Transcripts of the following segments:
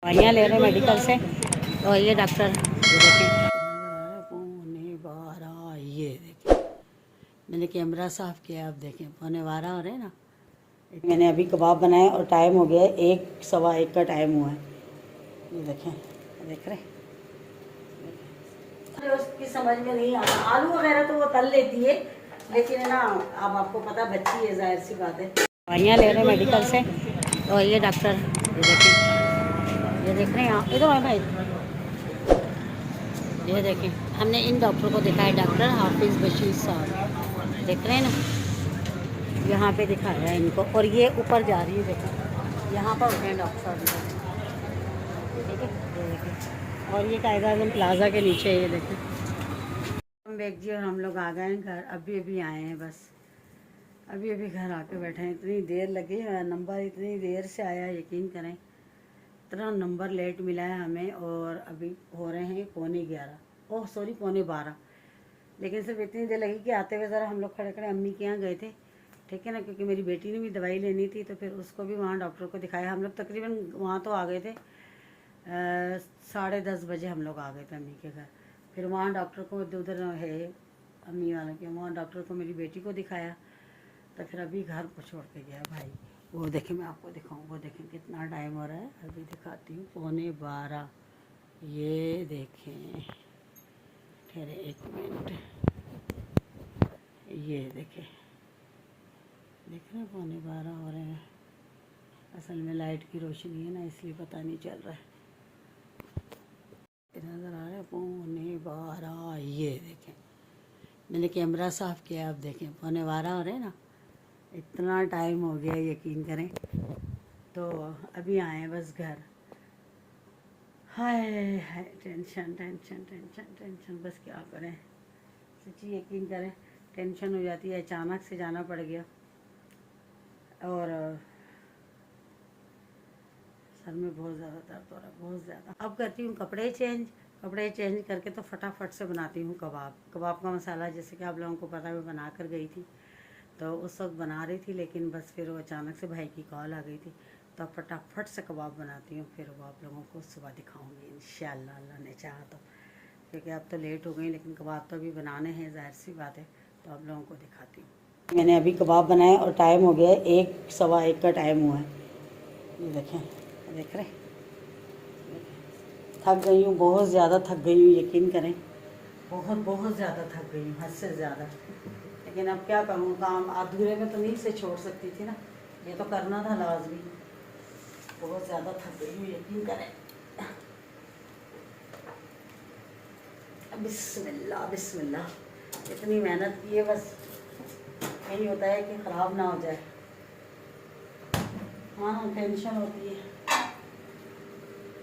दवाइयाँ ले रहे हैं मेडिकल से। और ये डॉक्टर देखें, पौने 12, ये देखें मैंने कैमरा साफ़ किया, आप देखें 12:15 हो रहे हैं ना। मैंने अभी कबाब बनाए और टाइम हो गया 1, सवा 1 का टाइम हुआ है। ये देखें, देख रहे उसकी समझ में नहीं आता। आलू वगैरह तो वो तल लेती है, लेकिन है ना, अब आपको पता बच्ची है, जाहिर सी बात है। दवाइयाँ ले रहे हैं मेडिकल से। और ये डॉक्टर ये देख रहे हैं आप, इधर भाई, ये देखें हमने इन डॉक्टर को देखा है, डॉक्टर हाफिज़ बशीर साहब, देख रहे हैं ना, यहाँ पे दिखाया है इनको। और ये ऊपर जा रही है, देखें यहाँ पर होते हैं डॉक्टर साहब, ठीक है, ये देखें। और ये कायदा आज़म प्लाजा के नीचे, ये देखें हम बेग जी और हम लोग आ गए हैं घर, अभी अभी आए हैं, बस अभी अभी घर आके बैठे हैं। इतनी देर लगी, नंबर इतनी देर से आया, यकीन करें, इतना नंबर लेट मिला है हमें। और अभी हो रहे हैं 11:15, ओह सॉरी 11:15, लेकिन सिर्फ इतनी देर लगी कि आते हुए ज़रा हम लोग खड़े खड़े अम्मी के यहाँ गए थे, ठीक है ना, क्योंकि मेरी बेटी ने भी दवाई लेनी थी, तो फिर उसको भी वहाँ डॉक्टर को दिखाया। हम लोग तकरीबन वहाँ तो आ गए थे 10:30 बजे हम लोग आ गए थे अम्मी के घर। फिर वहाँ डॉक्टर को उधर है अम्मी वालों के, वहाँ डॉक्टर को मेरी बेटी को दिखाया, तो फिर अभी घर को छोड़ के गया भाई। वो देखें, मैं आपको दिखाऊँ, वो देखें कितना टाइम हो रहा है, अभी दिखाती हूँ, 11:15, ये देखें, ठहरे 1 मिनट, ये देखें, देख रहे हैं 11:15 हो रहे हैं। असल में लाइट की रोशनी है ना, इसलिए पता नहीं चल रहा है। नज़र आ रहा है 11:15, ये देखें मैंने कैमरा साफ़ किया, आप देखें 11:15 हो रहे हैं ना, इतना टाइम हो गया, यकीन करें। तो अभी आए हैं बस घर। हाय हाय, टेंशन टेंशन टेंशन टेंशन, बस क्या करें, सच्ची यकीन करें टेंशन हो जाती है। अचानक से जाना पड़ गया और सर में बहुत ज़्यादा दर्द हो रहा है, बहुत ज़्यादा। अब करती हूँ कपड़े चेंज करके तो फटाफट से बनाती हूँ कबाब का मसाला, जैसे कि आप लोगों को पता है मैं बना कर गई थी, तो उस वक्त बना रही थी, लेकिन बस फिर वो अचानक से भाई की कॉल आ गई थी, तो फटाफट से कबाब बनाती हूँ। फिर वो आप लोगों को सुबह दिखाऊंगी इंशाअल्लाह, अल्लाह ने चाहा तो, क्योंकि अब तो लेट हो गई, लेकिन कबाब तो अभी बनाने हैं, जाहिर सी बात है, तो आप लोगों को दिखाती हूँ। मैंने अभी कबाब बनाए और टाइम हो गया 1, सवा 1 का टाइम हुआ है। ये देखें, देख रहे, थक गई हूँ, बहुत ज़्यादा थक गई हूँ, यकीन करें, बहुत बहुत ज़्यादा थक गई हूँ, हद से ज़्यादा। लेकिन अब क्या करूँ, काम अधूरे में तो नहीं से छोड़ सकती थी ना, ये तो करना था लाजमी। बहुत ज़्यादा थक गई हूँ, यकीन करें। बिस्मिल्लाह बिस्मिल्लाह, इतनी मेहनत की है, बस यही होता है कि ख़राब ना हो जाए। हाँ, टेंशन होती है,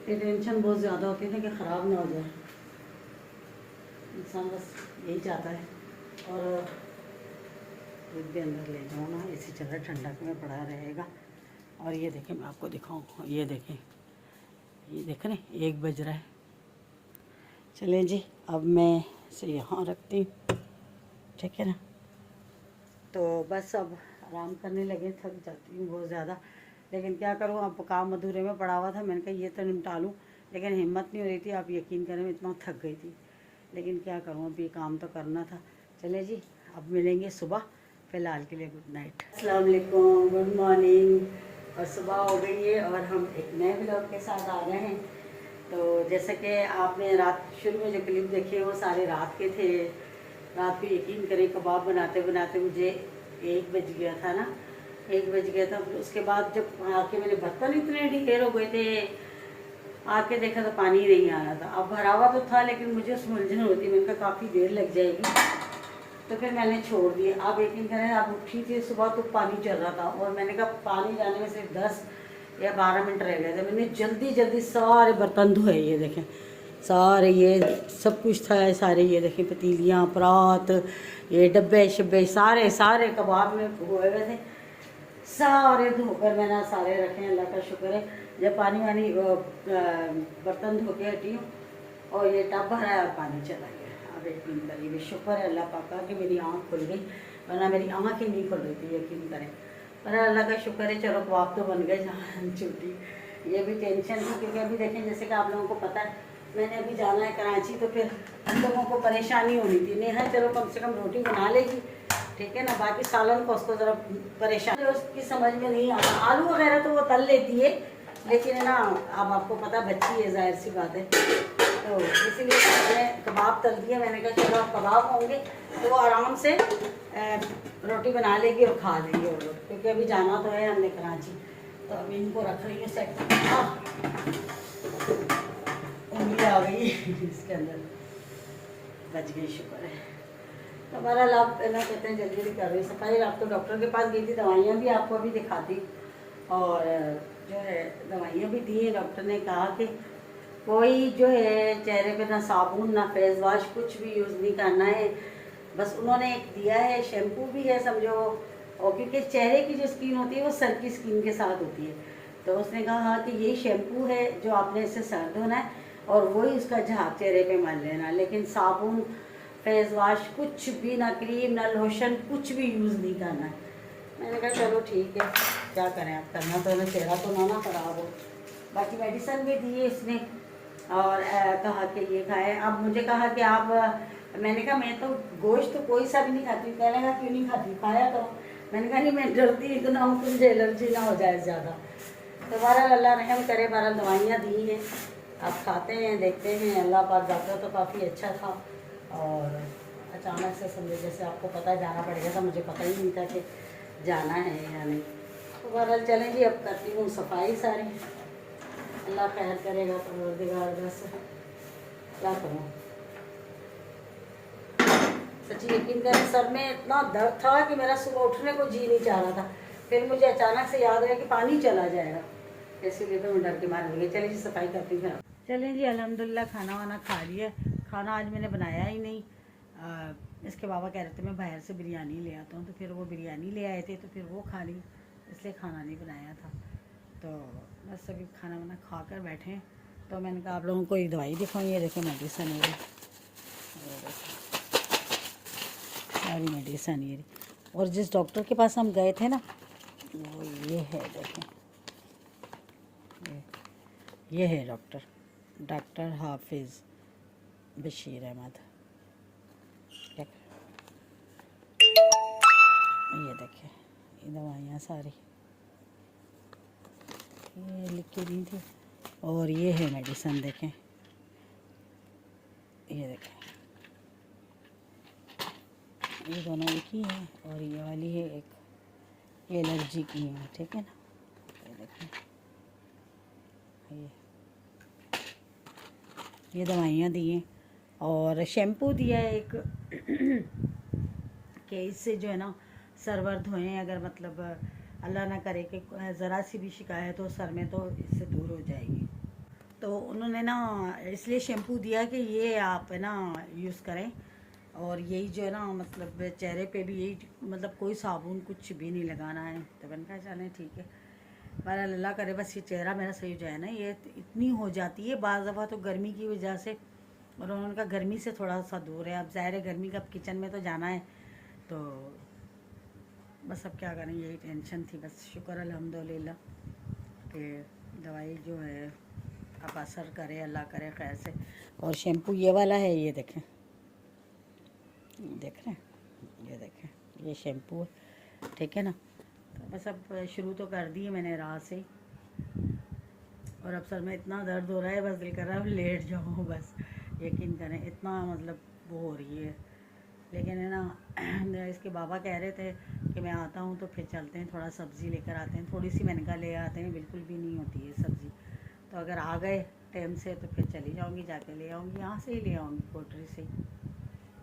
ये टेंशन बहुत ज़्यादा होती है ना कि ख़राब ना हो जाए, इंसान बस यही चाहता है। और दूध भी अंदर ले जाओ ना, इसी चल रहा, ठंडक में पड़ा रहेगा। और ये देखें, मैं आपको दिखाऊँ, ये देखें, ये देख रहे हैं 1 बज रहा है। चलें जी, अब मैं इसे यहाँ रखती हूँ, ठीक है ना। तो बस अब आराम करने लगे, थक जाती हूँ बहुत ज़्यादा, लेकिन क्या करूँ, अब काम अधूरे में पड़ा हुआ था, मैंने कहा ये तो निपटा लूँ, लेकिन हिम्मत नहीं हो रही थी। आप यकीन करें मैं इतना थक गई थी, लेकिन क्या करूँ, अब ये काम तो करना था। चले जी, अब मिलेंगे सुबह, फ़िलहाल के लिए गुड नाइट, अस्सलाम वालेकुम, गुड मॉर्निंग। और सुबह हो गई है और हम एक नए ब्लॉग के साथ आ गए हैं। तो जैसे कि आपने रात शुरू में जो क्लिप देखे वो सारे रात के थे। रात को यकीन करें कबाब बनाते बनाते मुझे 1 बज गया था ना, 1 बज गया था। उसके बाद जब आके मैंने बर्तन इतने ढेर हो गए थे, आके देखा तो पानी नहीं आ रहा था। अब भरा हुआ तो था, लेकिन मुझे उस उलझन होती, मैंने कहा काफ़ी देर लग जाएगी, तो फिर मैंने छोड़ दिया। आप यकीन करें, आप उठी थी सुबह तो पानी चल रहा था, और मैंने कहा पानी जाने में सिर्फ 10 या 12 मिनट रह गए थे। मैंने जल्दी जल्दी सारे बर्तन धोए, ये देखें सारे, ये सब कुछ था, सारे ये देखें पतीलियाँ, परात, ये डब्बे शब्बे, सारे सारे कबाब में हुए हुए थे, सारे धोकर मैंने सारे रखे हैं, अल्लाह का शुक्र है। जब पानी वानी बर्तन धो के हटी हूँ और ये टब भरा है और पानी चला गया। अब यकीन करिए, शुक्र है अल्लाह पाक का कि मेरी आँख खुल गई, वरना मेरी आँखें नहीं खुल रही थी, यकीन करें। पर अल्लाह का शुक्र है, चलो कबाब तो बन गए, जहाँ छुट्टी ये भी टेंशन थी क्योंकि अभी देखें जैसे कि आप लोगों को पता है मैंने अभी जाना है कराची, तो फिर हम लोगों को परेशानी होनी थी। नेहा चलो कम से कम रोटी बना लेगी, ठीक है ना, बाकी सालन को उसको ज़रा परेशानी उसकी समझ में नहीं आता। आलू वगैरह तो वो तल लेती है, लेकिन है ना अब आपको पता बच्ची है, जाहिर सी बात है, तो इसीलिए मैंने कबाब तल दिया। मैंने कहा चलो अब कबाब होंगे तो वो आराम से रोटी बना लेगी और खा लेंगे वो लोग, क्योंकि अभी जाना तो है हमने कराची। तो अभी इनको रख रही है सेट। उंगली आ गई इसके अंदर, बच गई, शुक्र है। तो हमारा लाभ ना कहते हैं जल्दी जल्दी कर रही सफाई। आप तो डॉक्टर के पास गई थी, दवाइयाँ भी आपको अभी दिखाती, और जो है दवाइयाँ भी दी हैं। डॉक्टर ने कहा कि कोई जो है चेहरे पे ना साबुन ना फेस वॉश कुछ भी यूज़ नहीं करना है। बस उन्होंने एक दिया है, शैम्पू भी है समझो, और क्योंकि चेहरे की जो स्किन होती है वो सर की स्किन के साथ होती है, तो उसने कहा कि ये शैम्पू है जो आपने इससे सर धोना है और वही उसका झाग चेहरे पे मल लेना, लेकिन साबुन फेस वॉश कुछ भी, ना क्रीम ना लोशन, कुछ भी यूज़ नहीं करना है। मैंने कहा चलो ठीक है, क्या करें, अब करना तो है, चेहरा तो ना ख़राब हो। बाकी मेडिसिन भी दी है इसने, और कहा कि ये खाएं। अब मुझे कहा कि आप, मैंने कहा मैं तो गोश्त तो कोई सा भी नहीं खाती। कहने का क्यों नहीं खाती, खाया करो। मैंने कहा नहीं मैं डरती इतना हूँ कि मुझे एलर्जी ना हो जाए ज़्यादा। तो बहरहाल अल्लाह रहम करे, बहरहाल दवाइयाँ दी हैं, अब खाते हैं, देखते हैं। अल्लाह पाक जाता तो काफ़ी अच्छा था, और अचानक से समझे जैसे आपको पता है जाना पड़ेगा था, मुझे पता ही नहीं था कि जाना है या नहीं। तो बहरहाल चलें जी, अब करती हूँ सफाई सारी, अल्लाह खैर करेगा। परवरदिगार बस क्या करूँ, सच्ची यकीन करें सर में इतना दर्द था कि मेरा सुबह उठने को जी नहीं चाह रहा था। फिर मुझे अचानक से याद आया कि पानी चला जाएगा, इसीलिए तो मैं डर के मार गई। चलिए जी सफाई करती हूँ। चलें जी, अल्हम्दुलिल्लाह खाना वाना खा लिया। खाना आज मैंने बनाया ही नहीं। इसके बाबा कह रहे थे मैं बाहर से बिरयानी ले आता हूँ, तो फिर वो बिरयानी ले आए थे, तो फिर वो खा ली, इसलिए खाना नहीं बनाया था। तो बस अभी खाना वाना खा कर बैठे हैं। तो मैंने कहा आप लोगों को एक दवाई दिखाऊँ। ये देखो मेडिसन है, सारी मेडिसन ये। और जिस डॉक्टर के पास हम गए थे ना, वो ये है, देखें ये है डॉक्टर हाफिज़ बशीर अहमद। ये देखें, ये दवाइयाँ सारी ये लिख के दी थी, और ये है मेडिसन, देखें ये देखें, ये दोनों एक ही है, और ये वाली है एक, ये एलर्जी की है, ठीक है ना। ये देखें, ये दवाइयाँ दी हैं, और शैम्पू दिया है एक कि इससे जो है ना सर वर्द हुए, अगर मतलब अल्लाह ना करे कि ज़रा सी भी शिकायत हो सर में, तो इससे दूर हो जाएगी। तो उन्होंने ना इसलिए शैम्पू दिया कि ये आप है ना यूज़ करें, और यही जो है ना मतलब चेहरे पे भी यही, मतलब कोई साबुन कुछ भी नहीं लगाना है। तो मैंने कहा चलें ठीक है, पर अल्लाह करे बस ये चेहरा मेरा सही हो जाए ना। ये इतनी हो जाती है बाज़ दफ़ा तो गर्मी की वजह से, और उन्होंने कहा गर्मी से थोड़ा सा दूर है। अब ज़ाहिर है गर्मी का, अब किचन में तो जाना है, तो बस अब क्या करें, यही टेंशन थी। बस शुक्र अल्हम्दुलिल्लाह कि दवाई जो है अब असर करे, अल्लाह करे खैर से। और शैम्पू ये वाला है, ये देखें, देख रहे हैं, ये देखें, ये शैम्पू है, ठीक है ना। तो बस अब शुरू तो कर दी है मैंने रात से, और अब सर में इतना दर्द हो रहा है, बस दिल कर रहा है लेट जाऊँ बस। यकीन करें इतना मतलब वो हो रही है, लेकिन है ना इसके बाबा कह रहे थे कि मैं आता हूँ तो फिर चलते हैं, थोड़ा सब्ज़ी लेकर आते हैं। थोड़ी सी मैंने कहा ले आते हैं, बिल्कुल भी नहीं होती है सब्ज़ी, तो अगर आ गए टाइम से तो फिर चली जाऊँगी, जाके ले आऊँगी, यहाँ से ही ले आऊँगी पोल्ट्री से ही।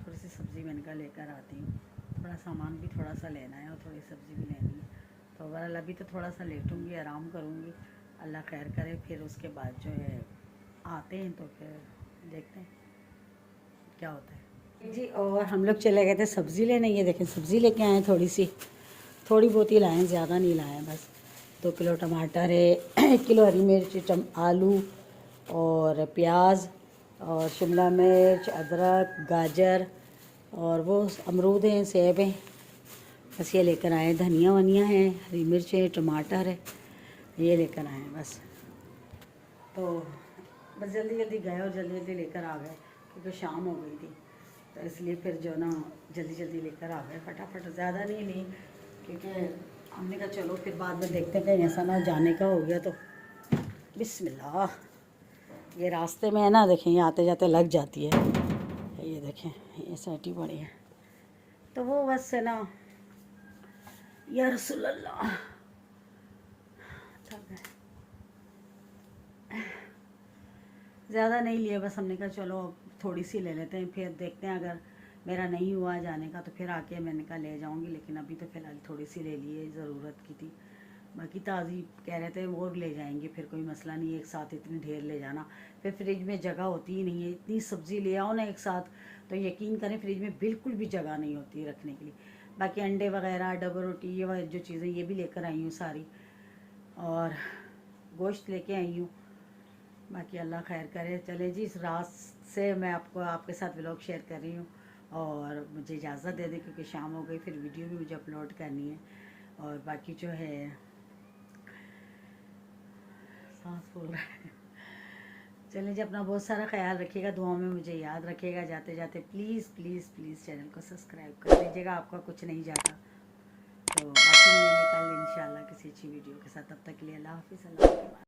थोड़ी सी सब्ज़ी मैंने कहा लेकर आती हूँ, थोड़ा सामान भी थोड़ा सा लेना है और थोड़ी सब्ज़ी भी लेनी है। तो ओवरऑल अभी तो थोड़ा सा लेटूँगी, आराम करूँगी, अल्लाह खैर करे। फिर उसके बाद जो है आते हैं तो फिर देखते हैं क्या होता है जी। और हम लोग चले गए थे सब्ज़ी लेने, ये देखें सब्ज़ी लेके आए, थोड़ी बहुत ही लाएँ, ज़्यादा नहीं लाएँ, बस 2 किलो टमाटर है, 1 किलो हरी मिर्च, आलू और प्याज और शिमला मिर्च, अदरक, गाजर और वो अमरूद हैं, सेब हैं, बस ये लेकर आए। धनिया वनिया है, हरी मिर्च है, टमाटर है, ये लेकर आए बस। तो बस जल्दी जल्दी गए और जल्दी जल्दी लेकर आ गए क्योंकि शाम हो गई थी। तो इसलिए फिर जो ना जल्दी जल्दी लेकर आ गए फटाफट, ज़्यादा नहीं ली क्योंकि हमने कहा चलो फिर बाद में देखते हैं कहीं ऐसा ना जाने का हो गया तो। बिस्मिल्लाह, ये रास्ते में है ना, देखें ये आते जाते लग जाती है, ये देखें ये सैटी पड़ी है। तो वो बस है ना, या रसूल अल्लाह, ज़्यादा नहीं लिए, बस हमने कहा चलो थोड़ी सी ले लेते हैं, फिर देखते हैं अगर मेरा नहीं हुआ जाने का तो फिर आके मैंने कहा ले जाऊंगी, लेकिन अभी तो फ़िलहाल थोड़ी सी ले लिए, ज़रूरत की थी। बाकी ताज़ी कह रहे थे वो ले जाएंगे, फिर कोई मसला नहीं है, एक साथ इतनी ढेर ले जाना, फिर फ्रिज में जगह होती ही नहीं है। इतनी सब्ज़ी ले आओ ना एक साथ तो यकीन करें फ्रिज में बिल्कुल भी जगह नहीं होती रखने के लिए। बाकी अंडे वगैरह, डबल रोटी, ये जो चीज़ें ये भी लेकर आई हूँ सारी, और गोश्त लेके आई हूँ। बाकी अल्लाह खैर करे। चले जी, इस रात से मैं आपको आपके साथ व्लॉग शेयर कर रही हूँ और मुझे इजाज़त दे दें क्योंकि शाम हो गई, फिर वीडियो भी मुझे अपलोड करनी है। और बाकी जो है सांस फूल रहा है। चलिए जी, अपना बहुत सारा ख्याल रखिएगा, दुआओं में मुझे याद रखिएगा। जाते जाते प्लीज़ प्लीज़ प्लीज़ चैनल को सब्सक्राइब कर दीजिएगा, आपका कुछ नहीं जाता। तो बाकी मिलेंगे कल इंशाल्लाह किसी अच्छी वीडियो के साथ, तब तक के लिए अल्लाह हाफ़िज़।